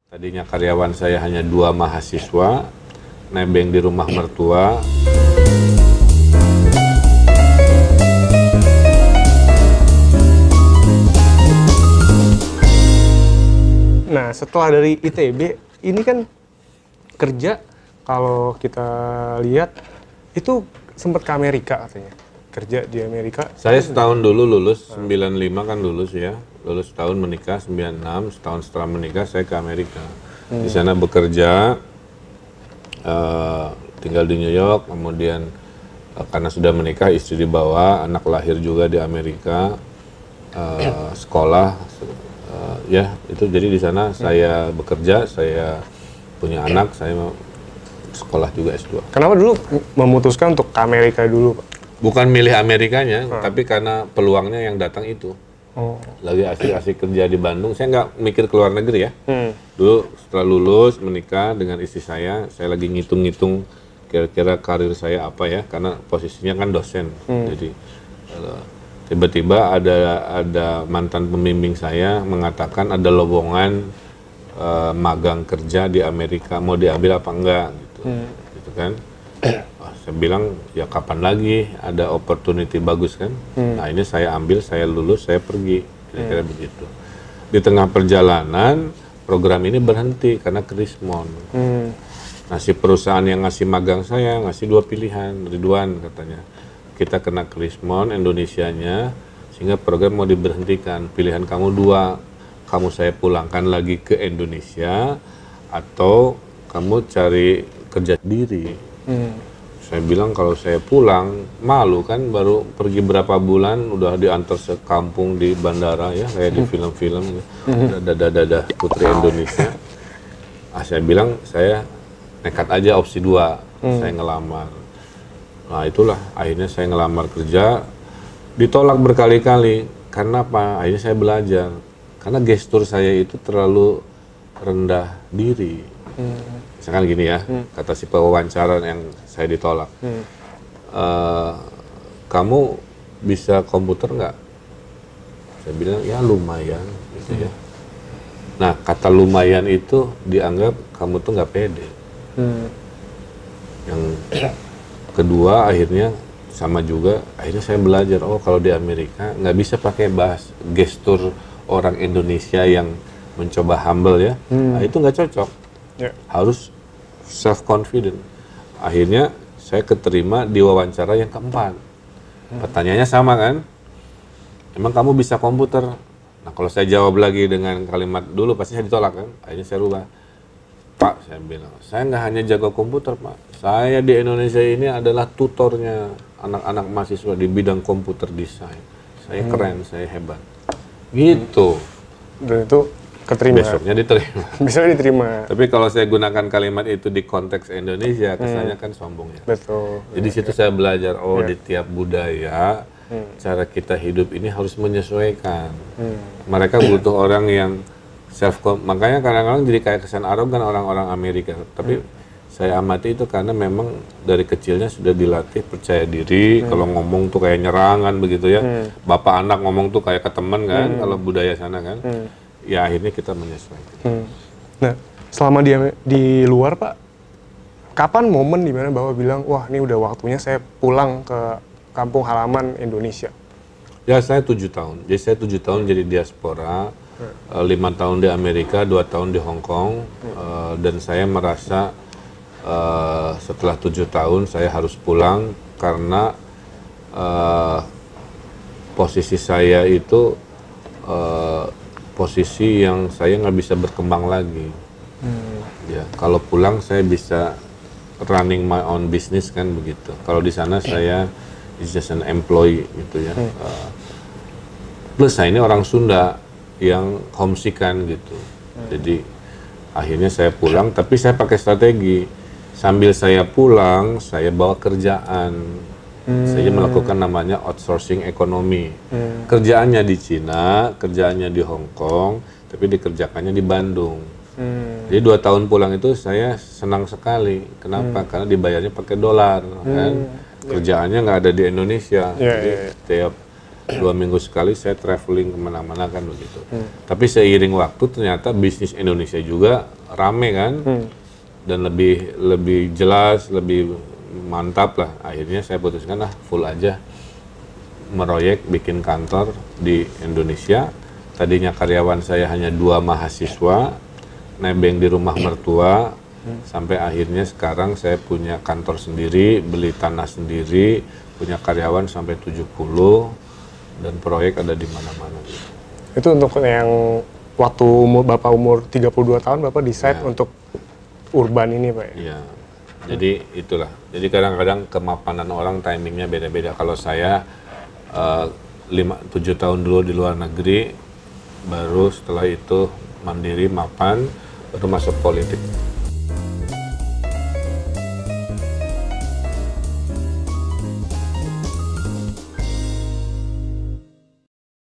Tadinya karyawan saya hanya 2 mahasiswa, nebeng di rumah mertua. Nah, setelah dari ITB, ini kan kerja, kalau kita lihat, itu sempat ke Amerika katanya. Kerja di Amerika. Saya setahun dulu lulus, 95 kan lulus ya. Lulus setahun, menikah 96, setahun setelah menikah saya ke Amerika. Di sana bekerja, tinggal di New York, kemudian karena sudah menikah, istri dibawa, anak lahir juga di Amerika, sekolah, ya itu jadi di sana saya bekerja, saya punya anak, saya sekolah juga S2. Kenapa dulu memutuskan untuk ke Amerika dulu, Pak? Bukan milih Amerikanya, tapi karena peluangnya yang datang itu. Lagi asik-asik kerja di Bandung, saya nggak mikir ke luar negeri ya. Dulu setelah lulus, menikah dengan istri saya lagi ngitung-ngitung kira-kira karir saya apa ya, karena posisinya kan dosen. Jadi tiba-tiba ada mantan pembimbing saya mengatakan ada lowongan magang kerja di Amerika, mau diambil apa enggak gitu. Gitu kan. Saya bilang ya kapan lagi ada opportunity bagus kan. Nah ini saya ambil, saya lulus, saya pergi, kira-kira begitu. Di tengah perjalanan program ini berhenti karena krismon. Nah si perusahaan yang ngasih magang saya ngasih 2 pilihan, Ridwan katanya, kita kena krismon Indonesianya sehingga program mau diberhentikan, pilihan kamu 2, kamu saya pulangkan lagi ke Indonesia atau kamu cari kerja sendiri. Saya bilang kalau saya pulang, malu kan, baru pergi berapa bulan udah diantar sekampung di bandara ya, kayak di film-film, dadah putri Indonesia. Saya bilang saya nekat aja opsi 2, saya ngelamar. Nah itulah akhirnya saya ngelamar kerja, ditolak berkali-kali. Karena apa? Akhirnya saya belajar, karena gestur saya itu terlalu rendah diri. Misalkan gini ya, kata si pewawancara yang saya ditolak, kamu bisa komputer nggak? Saya bilang ya lumayan gitu ya. Nah kata lumayan itu dianggap kamu tuh nggak pede. Yang kedua akhirnya sama juga, akhirnya saya belajar, oh kalau di Amerika nggak bisa pakai gestur orang Indonesia yang mencoba humble ya, nah, itu nggak cocok. Harus self confident. Akhirnya saya keterima di wawancara yang keempat. Pertanyaannya sama kan? Emang kamu bisa komputer? Nah kalau saya jawab lagi dengan kalimat dulu pasti saya ditolak kan? Akhirnya saya rubah. Pak, saya bilang, saya nggak hanya jago komputer Pak. Saya di Indonesia ini adalah tutornya anak-anak mahasiswa di bidang komputer desain. Saya keren, saya hebat. Gitu. Dan itu keterima. Besoknya diterima. Bisa diterima. Tapi kalau saya gunakan kalimat itu di konteks Indonesia, kesannya kan sombong ya. Betul. Jadi situ saya belajar, di tiap budaya, cara kita hidup ini harus menyesuaikan. Mereka butuh orang yang makanya kadang-kadang jadi kayak kesan arogan orang-orang Amerika. Tapi saya amati itu karena memang dari kecilnya sudah dilatih percaya diri. Kalau ngomong tuh kayak nyerangan begitu ya. Bapak anak ngomong tuh kayak ke teman kan, kalau budaya sana kan. Ya akhirnya kita menyesuaikan. Nah, selama di luar Pak, kapan momen dimana Bapak bilang, wah ini udah waktunya saya pulang ke kampung halaman Indonesia? Ya saya 7 tahun, jadi saya 7 tahun jadi diaspora, 5 tahun di Amerika, 2 tahun di Hong Kong, dan saya merasa setelah 7 tahun saya harus pulang karena posisi saya itu posisi yang saya nggak bisa berkembang lagi. Ya, kalau pulang saya bisa running my own business kan begitu. Kalau di sana saya is just an employee gitu ya. Plus saya ini orang Sunda yang homesick kan gitu. Jadi akhirnya saya pulang, tapi saya pakai strategi. Sambil saya pulang, saya bawa kerjaan. Saya melakukan namanya outsourcing ekonomi. Kerjaannya di Cina, kerjaannya di Hong Kong, tapi dikerjakannya di Bandung. Jadi 2 tahun pulang itu saya senang sekali. Kenapa? Karena dibayarnya pakai dolar, kan? Kerjaannya nggak ada di Indonesia. Jadi setiap 2 minggu sekali saya traveling kemana-mana kan begitu. Tapi seiring waktu ternyata bisnis Indonesia juga rame kan, dan lebih jelas, lebih mantap lah. Akhirnya saya putuskan full aja meroyek bikin kantor di Indonesia. Tadinya karyawan saya hanya 2 mahasiswa, nebeng di rumah mertua, sampai akhirnya sekarang saya punya kantor sendiri, beli tanah sendiri, punya karyawan sampai 70, dan proyek ada di mana-mana. Itu untuk yang waktu Bapak umur 32 tahun, Bapak decide untuk urban ini, Pak? Iya. Jadi itulah. Jadi kadang-kadang kemapanan orang timingnya beda-beda. Kalau saya 7 tahun dulu di luar negeri, baru setelah itu mandiri, mapan, baru masuk politik.